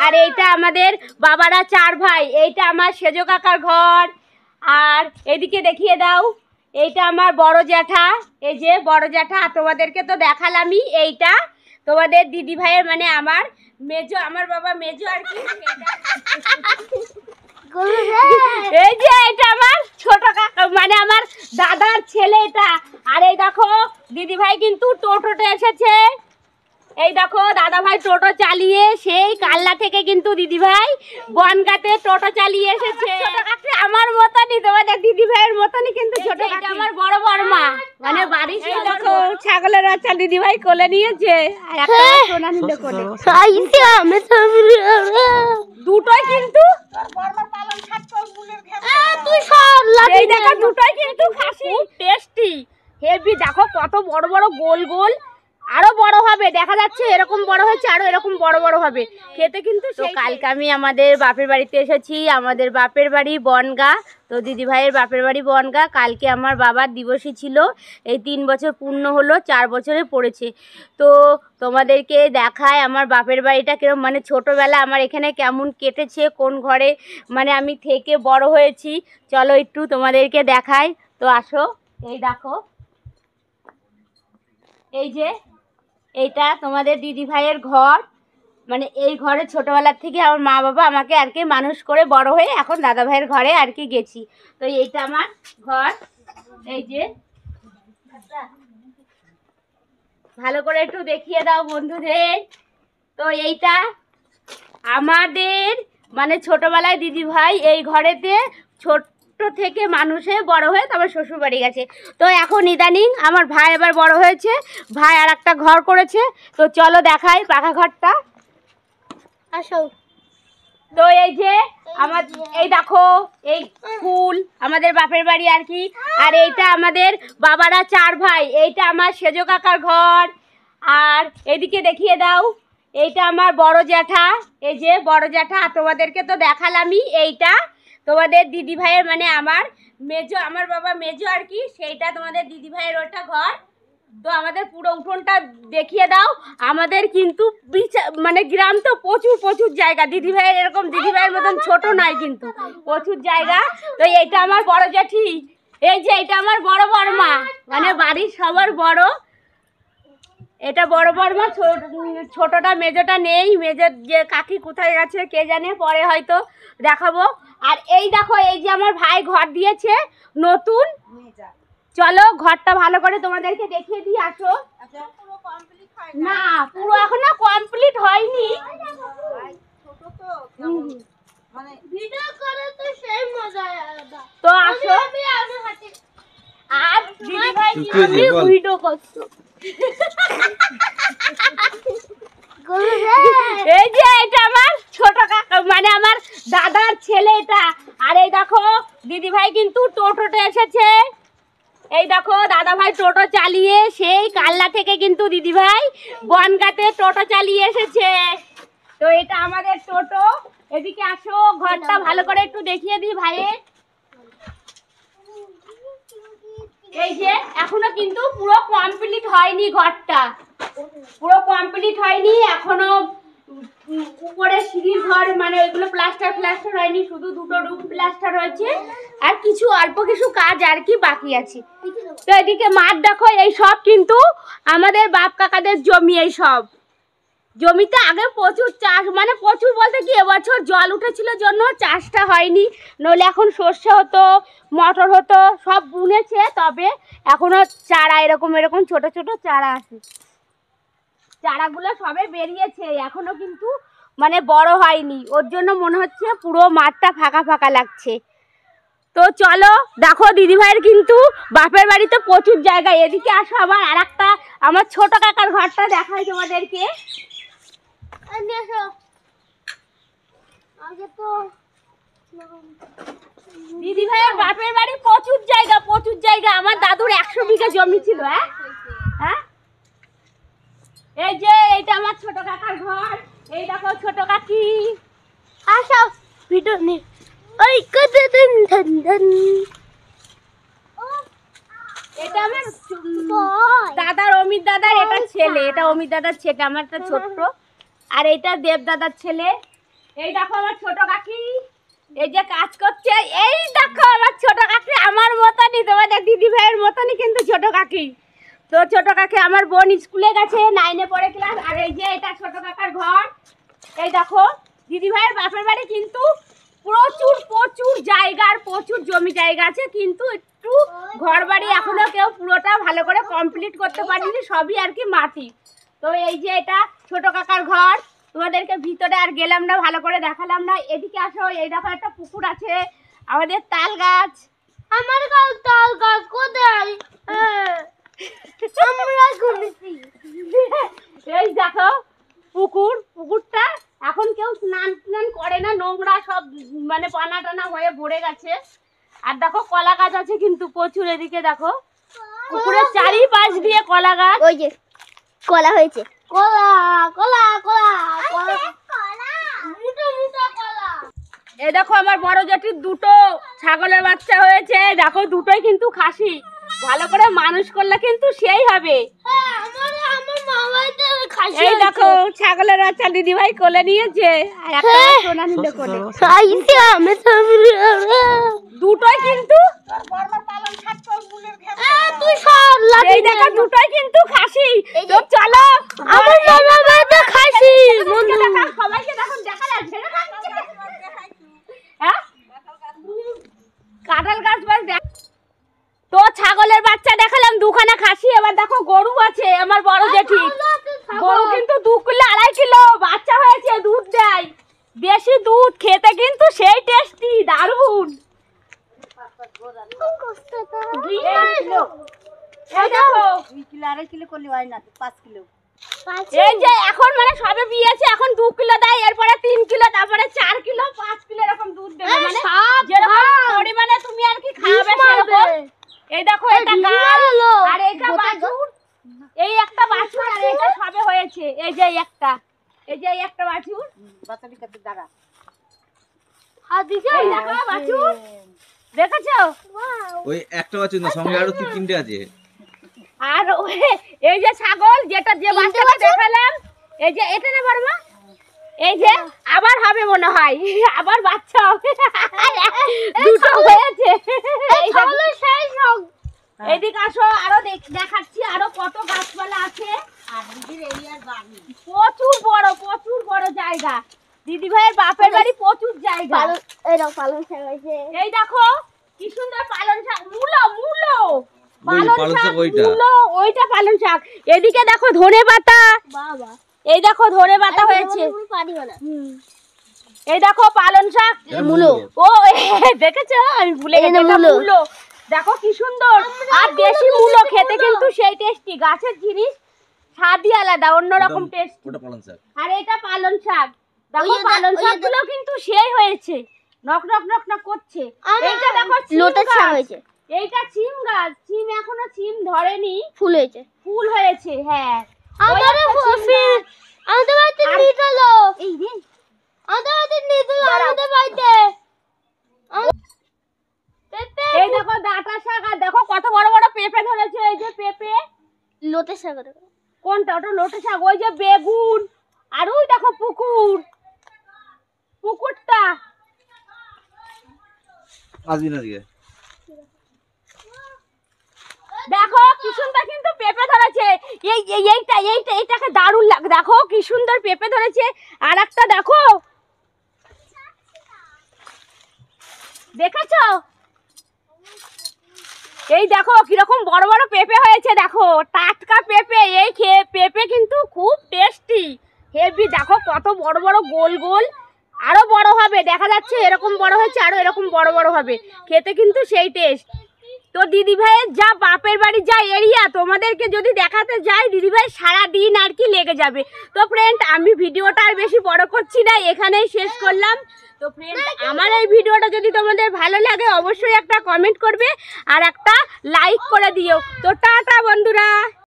আর এইটা আমাদের বাবারা 4 ভাই। এইটা আমার সেজো কাকার ঘর। আর এদিকে দেখিয়ে দাও, এইটা আমার বড় জ্যাঠা। এই যে বড় জ্যাঠা, তোমাদেরকে তো দেখালামই। এইটা তোমাদের দিদি ভাইয়ের মানে আমার মেজো, আমার বাবা মেজো আর কি। এই যে এটা আমার ছোট কাকা মানে আমার দাদার ছেলে এটা। আর এই দেখো দিদি ভাই কিন্তু টোটোতে এসেছে। এই দেখো দাদা ভাই টোটো চালিয়ে সেই কাল্লা থেকে কিন্তু দিদি ভাই বনগাতে টোটো চালিয়ে এসেছে। ছোট কাকি আমার মতনই, তোমাদের দিদি ভাইয়ের মতনই কিন্তু ছোট কাকি। আমার বড় বড়মা মানে বাড়ি। এই দেখো ছাগলের বাচ্চা দিদি ভাই কোলে নিয়েছে আর একটা সোনা নিলে কোলে। দুটোই কিন্তু এই দেখো দুটোই কিন্তু খাসি টেস্টি হেভি। দেখো কত বড় বড় গোল গোল, আরো বড় হবে দেখা যাচ্ছে, এরকম বড় হয়েছে আরো এরকম বড় বড় হবে খেতে কিন্তু। তো কালকে আমি আমাদের বাপের বাড়িতে এসেছি। আমাদের বাপের বাড়ি বনগা, তো দিদি ভাইয়ের বাপের বাড়ি বনগা। কালকে আমার বাবার দিবসই ছিল। এই 3 বছর পূর্ণ হলো, 4 বছরে পড়েছে। তো তোমাদেরকে দেখায় আমার বাপের বাড়িটা কিরকম, মানে ছোটোবেলা আমার এখানে কেমন কেটেছে, কোন ঘরে মানে আমি থেকে বড় হয়েছি। চলো একটু তোমাদেরকে দেখাই। তো আসো, এই দেখো, এই যে এইটা তোমাদের দিদি ভাইয়ের ঘর। মানে এই ঘরে ছোটবেলার থেকে আমার মা বাবা আমাকে আর কি মানুষ করে বড় হয়ে এখন দাদা ভাইয়ের ঘরে আর কি গেছি। তো এইটা আমার ঘর। এই যে ভালো করে একটু দেখিয়ে দাও বন্ধুদের। তো এইটা আমাদের মানে ছোটবেলায় দিদি ভাই এই ঘরেতে ছোট থেকে মানুষে বড় হয়ে তারপর শ্বশুর বাড়ি গেছে। তো এখন ইদানিং আমার ভাই এবার বড় হয়েছে, ভাই আর একটা ঘর করেছে। তো চলো দেখাই পাকা ঘরটা, আসো। তো এই যে আমার এই দেখো এই ফুল আমাদের বাপের বাড়ি আর কি। আর এইটা আমাদের বাবারা 4 ভাই। এইটা আমার সেজো কাকার ঘর। আর এদিকে দেখিয়ে দাও, এইটা আমার বড় জ্যাঠা। এই যে বড় জ্যাঠা, তোমাদেরকে তো দেখালামই। এইটা তোমাদের দিদি ভাইয়ের মানে আমার মেজো, আমার বাবা মেজো আর কি, সেইটা তোমাদের দিদি ভাইয়ের ওটা ঘর। তো আমাদের পুরো উঠোনটা দেখিয়ে দাও। আমাদের কিন্তু মানে গ্রাম তো প্রচুর প্রচুর জায়গা। দিদি ভাইয়ের এরকম দিদি ভাইয়ের মতন ছোট নয় কিন্তু প্রচুর জায়গা। তো এইটা আমার বড় জ্যাঠি। এই যে এটা আমার বড় বড়মা মানে বাড়ির সবার বড়। এটা বড় বড়মা, ছোটটা মেজোটা নেই। মেজোর যে কাকি কোথায় গেছে কে জানে, পরে হয়তো দেখাবো। আর এই দেখো এই যে আমার ভাই ঘর দিয়েছে নতুন। চলো ঘরটা ভালো করে তোমাদেরকে দেখিয়ে দিই, আসো। না পুরো এখনো কমপ্লিট হয়নি। তো আসো। আর দিদি ভাই ভিডিও করছো। এই যে এটা আমার ছোট কাকা মানে আমার দাদার ছেলে এটা। আর এই দেখো দিদি ভাই কিন্তু টোটোতে এসেছে। এই দেখো দাদা ভাই টোটো চালিয়ে সেই কাল্লা থেকে কিন্তু দিদি ভাই বনগাতে টোটো চালিয়ে এসেছে। তো এটা আমাদের টোটো। এদিকে আসো, ঘরটা ভালো করে একটু দেখিয়ে দিই ভাইয়ের। এই যে এখনো কিন্তু পুরো কমপ্লিট হয়নি, ঘরটা পুরো কমপ্লিট হয়নি এখনো। উপরে সিঁড়ির ঘর মানে ওইগুলো প্লাস্টার হয়নি, শুধু 2টো রুম প্লাস্টার হয়েছে আর কিছু অল্প কিছু কাজ আর কি বাকি আছে। তো এদিকে মাঠ দেখো, এই সব কিন্তু আমাদের বাপ কাকাদের জমি। এই সব জমিতে আগে প্রচুর চাষ, মানে প্রচুর বলতে কি এবছর জল উঠেছিল জন্য চাষটা হয়নি, নইলে এখন সর্ষে হতো, মটর হতো, সব বুনেছে। তবে এখনো চারা এরকম এরকম ছোট ছোট চারা আছে, চারাগুলো সবে বেরিয়েছে, এখনো কিন্তু মানে বড় হয়নি। ওর জন্য মনে হচ্ছে পুরো মাঠটা ফাঁকা ফাঁকা লাগছে। তো চলো দেখো দিদি ভাইয়ের কিন্তু বাপের বাড়িতে প্রচুর জায়গা। এদিকে আসো, আবার আর একটা আমার ছোট কাকার ঘরটা দেখাই তোমাদেরকে। দিদি ভাইয়ের বাপের বাড়ি প্রচুর জায়গা, প্রচুর জায়গা। আমার দাদুর 100 বিঘা জমি ছিল। হ্যাঁ এই যে এইটা আমার ছোট কাকার ঘর। এই দেখো ছোট কাকি, আসো ভিডিও নে। ওই কত দিন ধন এটা আমার দাদার অমিত দাদার এটা ছেলে, এটা অমিত দাদার ছেলে, আমারটা ছোট্ট। আর এটা দেব দাদার ছেলে। এই দেখো আমার ছোট কাকি এই যে কাজ করছে। এই দেখো আমার ছোট কাকি আমার মতনই, তোমাদের দিদি ভাইয়ের মতনই কিন্তু ছোট কাকি। তো ছোট কাকি আমার বোন স্কুলে গেছে, 9-এ পড়ে ক্লাস। আর এই যে এটা ছোট কাকার ঘর। এই দেখো দিদি ভাইয়ের বাপের বাড়ি কিন্তু প্রচুর প্রচুর জায়গা আর প্রচুর জমি জায়গা আছে, কিন্তু একটু ঘর বাড়ি এখনো কেউ পুরোটা ভালো করে কমপ্লিট করতে পারেনি, সবই আর কি মাটি। তো এই যে এটা ছোট কাকার ঘর। তোমাদেরকে ভিতরে আর গেলাম না, ভালো করে দেখালাম না। এদিকে আসো, এই দেখো একটা পুকুর আছে, আমাদের তাল গাছ। আমার তাল গাছ কোথায়? এই দেখো পুকুরটা এখন কেউ স্নান করে না, নোংরা সব মানে পানা টানা হয়ে ভরে গেছে। আর দেখো কলা গাছ আছে কিন্তু প্রচুর, এদিকে দেখো পুকুরের চারিপাশ দিয়ে কলা গাছ। ওই যে কলা হয়েছে, কলা কলা কলা কলা মুটো মুটো কলা। এই দেখো আমার বড় জেঠির দুটো ছাগলের বাচ্চা হয়েছে, দেখো দুটোই কিন্তু খাসি। ভালো করে মানুষ করলে কিন্তু সেই হবে। এই দেখো ছাগলের বাচ্চা দিদি ভাই কোলে নিয়েছে, আর একটা সোনা নিলে কোলে। দুটোই কিন্তু এই দেখো দুটোই কিন্তু খাসি। তো চলো খাসি সবাইকে দেখুন দেখা যাচ্ছে কাঁঠাল গাছ বাস দেখ। তো ছাগলের বাচ্চা দেখালাম, দুখানা খাসি। এবার দেখো গরু আছে আমার বড় জেঠি, গরু কিন্তু 2 কিলো 2.5 কিলো বাচ্চা হয়েছে, দুধ দেয় বেশি, দুধ খেতে কিন্তু সেই টেস্টি দারুণ। এই দেখো 2 কিলো 2.5 কিলো করলে হয় না, 5 কিলো। এই যে এখন মানে সবে বিয়েছে, এখন 2 কিলো দেয়, এরপরে 3 কিলো, তারপরে 4 কিলো 5 কিলো এরকম দুধ দেবে, মানে যেরকম পরিমাণে তুমি আর কি খাবে সেরকম। এই দেখো এটা গাল আর এটা বাছুর, এই একটা বাছুর আর এটা সবে হয়েছে। এই যে একটা, এই যে একটা বাছুর, বাচ্চাটি কত দাঁড়া আর দিছে এই দেখো বাছুর, দেখেছো? ওই একটা বাছুর না, সঙ্গে আরো 3-4টে আছে। আর এই যে ছাগল যেটা যে বাচ্চাটা দেখালাম, এই যে এটা না বারমা, এই যে আবার হবে মনে হয়, আবার বাচ্চা হবে, দুটো হয়েছে। এদিকে আসো, আরো দেখাচ্ছি আরো কত গাছপালা আছে। আর দিদির এরিয়ার বাড়ি প্রচুর বড় জায়গা, দিদি ভাইয়ের বাপের বাড়ি প্রচুর জায়গা। পালং শাক হয়েছে। এই দেখো কি সুন্দর পালং শাক, মূলো পালং শাক ওইটা পালং শাক। এদিকে দেখো ধনে পাতা, বাবা এই দেখো ধনে পাতা হয়েছে। এই দেখো পালং শাক, মূলো। ও দেখেছো আমি ভুলে গেছি, এটা মূলো। দেখো কি সুন্দর, আর দেশি মূলো খেতে কিন্তু সেই টেস্টি, গাছের জিনিস স্বাদই আলাদা, অন্যরকম টেস্ট। ওটা পালং শাক। আর এটা পালং শাক, দেখো পালং শাকগুলো কিন্তু সেই হয়েছে, নক নক নক নক করছে। এইটা দেখো লোটার শাক হয়েছে, এইটা সিম গাছ, সিম এখনো সিম ধরেনি, ফুল হয়েছে, ফুল হয়েছে। হ্যাঁ আমাদের বাড়িতে নিদলো, এই রে আমাদের বাড়িতে নিদলো, আমাদের বাড়িতে এই দেখো ডাঁটা শাক, আর দেখো কত বড় বড় পেঁপে ধরেছে। এই যে পেঁপে, লোটের শাক, কোনটা ওটা লোটে শাক। ওই যে বেগুন, আর ওই দেখো পুকুরটা। আসবি না দিকে, দেখো কি সুন্দর কিন্তু পেঁপে ধরেছে। এইটাকে দারুণ লাগে, দেখো কি সুন্দর পেঁপে ধরেছে। আর একটা দেখো, দেখেছো? এই দেখো কিরকম বড় বড় পেঁপে হয়েছে, দেখো টাটকা পেঁপে। এই পেঁপে কিন্তু খুব টেস্টি, হেভি। দেখো কত বড় বড় গোল গোল, আরো বড় হবে, দেখা যাচ্ছে এরকম বড় হয়েছে, আরো এরকম বড় বড় হবে, খেতে কিন্তু সেই টেস্ট। তো দিদি ভাইয়ের যা বাপের বাড়ি যা এরিয়া, তোমাদেরকে যদি দেখাতে যাই দিদি ভাই সারাদিন আর কি লেগে যাবে। তো ফ্রেন্ড আমি ভিডিওটা আর বেশি বড় করছি না, এখানেই শেষ করলাম। তো ফ্রেন্ড আমার এই ভিডিওটা যদি তোমাদের ভালো লাগে অবশ্যই একটা কমেন্ট করবে আর একটা লাইক করে দিও। তো টাটা বন্ধুরা।